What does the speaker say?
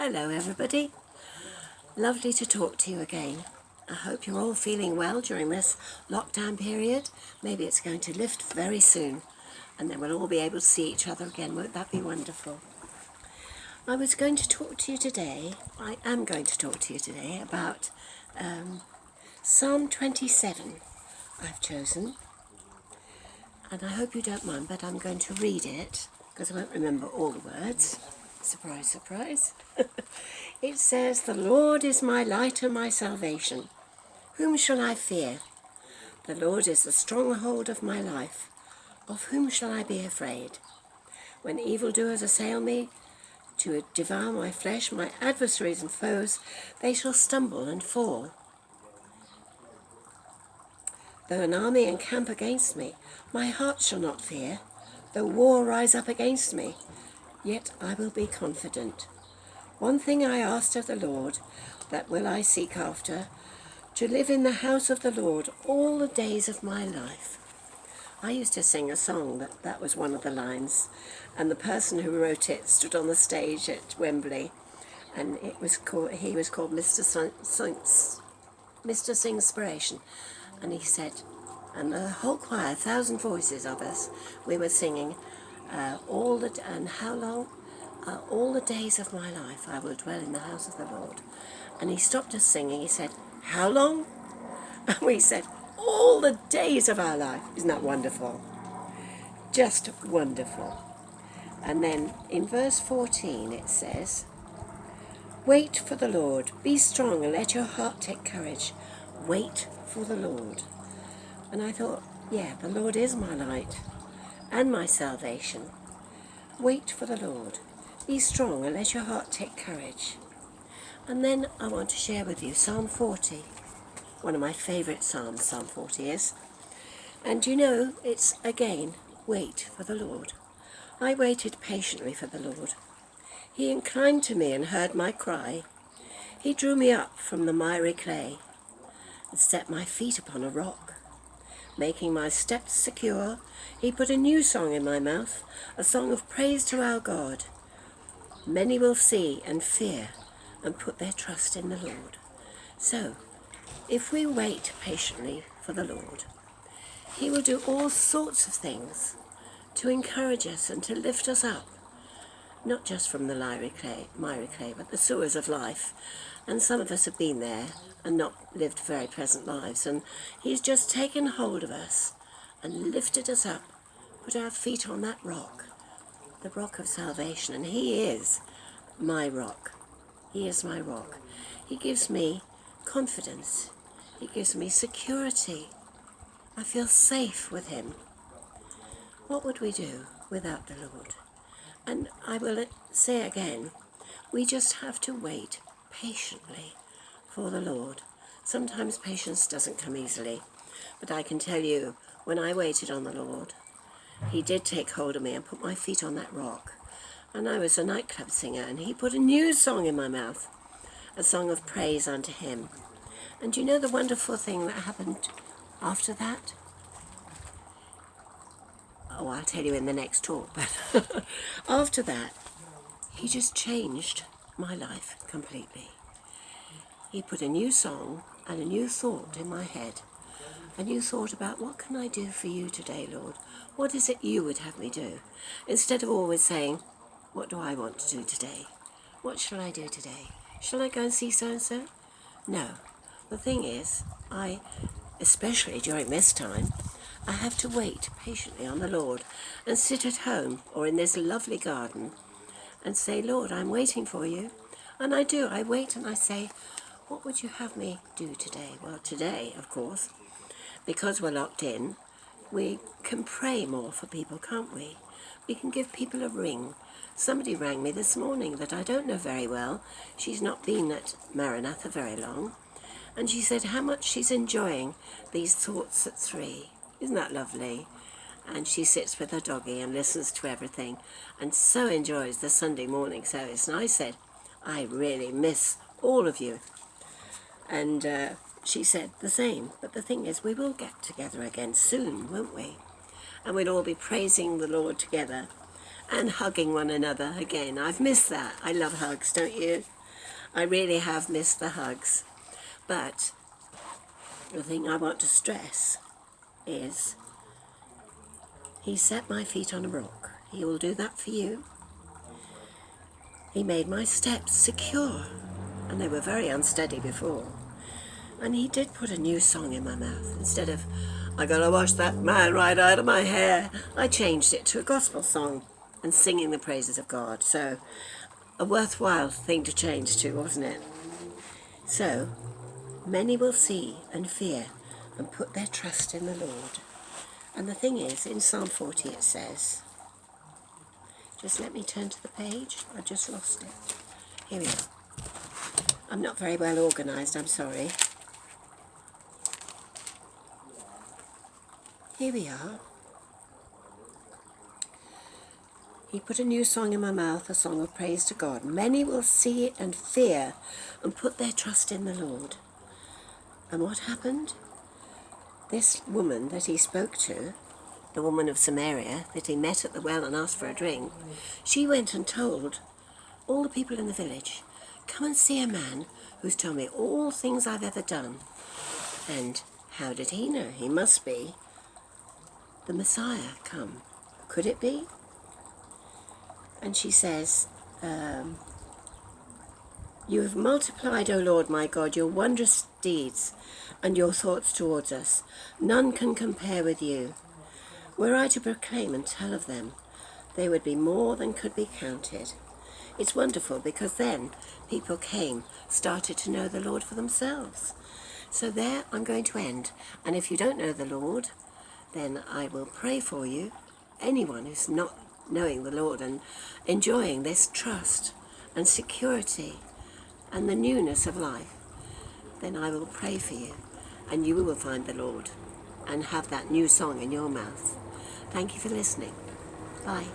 Hello everybody, lovely to talk to you again. I hope you're all feeling well during this lockdown period. Maybe it's going to lift very soon and then we'll all be able to see each other again. Won't that be wonderful? I am going to talk to you today about Psalm 27 I've chosen, and I hope you don't mind, but I'm going to read it because I won't remember all the words. Surprise, surprise. It says, "The Lord is my light and my salvation. Whom shall I fear? The Lord is the stronghold of my life. Of whom shall I be afraid? When evildoers assail me to devour my flesh, my adversaries and foes, they shall stumble and fall. Though an army encamp against me, my heart shall not fear. Though war rise up against me, yet I will be confident. One thing I asked of the Lord, that will I seek after, to live in the house of the Lord all the days of my life." I used to sing a song that was one of the lines, and the person who wrote it stood on the stage at Wembley, and he was called Mr. Singspiration, and he said, and the whole choir, 1,000 voices of us, we were singing, all the days of my life I will dwell in the house of the Lord. And he stopped us singing. He said, "How long?" And we said, "All the days of our life." Isn't that wonderful? Just wonderful. And then in verse 14 it says, "Wait for the Lord, be strong and let your heart take courage." Wait for the Lord. And I thought, yeah, the Lord is my light and my salvation. Wait for the Lord. Be strong and let your heart take courage. And then I want to share with you Psalm 40. One of my favourite psalms, Psalm 40 is. And you know, it's again, wait for the Lord. I waited patiently for the Lord. He inclined to me and heard my cry. He drew me up from the miry clay and set my feet upon a rock. Making my steps secure, he put a new song in my mouth, a song of praise to our God. Many will see and fear and put their trust in the Lord. So, if we wait patiently for the Lord, he will do all sorts of things to encourage us and to lift us up, not just from the miry clay, but the sewers of life. And some of us have been there and not lived very pleasant lives, and he's just taken hold of us and lifted us up, put our feet on that rock, the rock of salvation, and he is my rock. He is my rock. He gives me confidence. He gives me security. I feel safe with him. What would we do without the Lord? And I will say again, we just have to wait patiently for the Lord. Sometimes patience doesn't come easily, but I can tell you, when I waited on the Lord, he did take hold of me and put my feet on that rock. And I was a nightclub singer, and he put a new song in my mouth, a song of praise unto him. And you know the wonderful thing that happened after that? Oh, I'll tell you in the next talk, but after that, he just changed my life completely. He put a new song and a new thought in my head. A new thought about, what can I do for you today, Lord? What is it you would have me do? Instead of always saying, what do I want to do today? What shall I do today? Shall I go and see so-and-so? No. The thing is, especially during this time, I have to wait patiently on the Lord and sit at home or in this lovely garden and say, Lord, I'm waiting for you. And I do. I wait and I say, what would you have me do today? Well, today, of course, because we're locked in, we can pray more for people, can't we? We can give people a ring. Somebody rang me this morning that I don't know very well. She's not been at Maranatha very long. And she said how much she's enjoying these thoughts at 3. Isn't that lovely? And she sits with her doggy and listens to everything and so enjoys the Sunday morning service. And I said, I really miss all of you. And she said the same. But the thing is, we will get together again soon, won't we? And we'll all be praising the Lord together and hugging one another again. I've missed that. I love hugs, don't you? I really have missed the hugs. But the thing I want to stress is he set my feet on a rock. He will do that for you. He made my steps secure, and they were very unsteady before. And he did put a new song in my mouth. Instead of, I gotta wash that man right out of my hair, I changed it to a gospel song and singing the praises of God. So, a worthwhile thing to change to, wasn't it? So, many will see and fear and put their trust in the Lord. And the thing is, in Psalm 40 it says, just let me turn to the page, I just lost it. Here we are. I'm not very well organised, I'm sorry. Here we are. He put a new song in my mouth, a song of praise to God. Many will see it and fear and put their trust in the Lord. And what happened? This woman that he spoke to, the woman of Samaria that he met at the well and asked for a drink, she went and told all the people in the village, come and see a man who's told me all things I've ever done. And how did he know? He must be the Messiah come. Could it be? And she says, you have multiplied, O Lord my God, your wondrous deeds and your thoughts towards us. None can compare with you. Were I to proclaim and tell of them, they would be more than could be counted. It's wonderful because then people started to know the Lord for themselves. So there I'm going to end. And if you don't know the Lord, then I will pray for you. Anyone who's not knowing the Lord and enjoying this trust and security and the newness of life, then I will pray for you and you will find the Lord and have that new song in your mouth. Thank you for listening. Bye.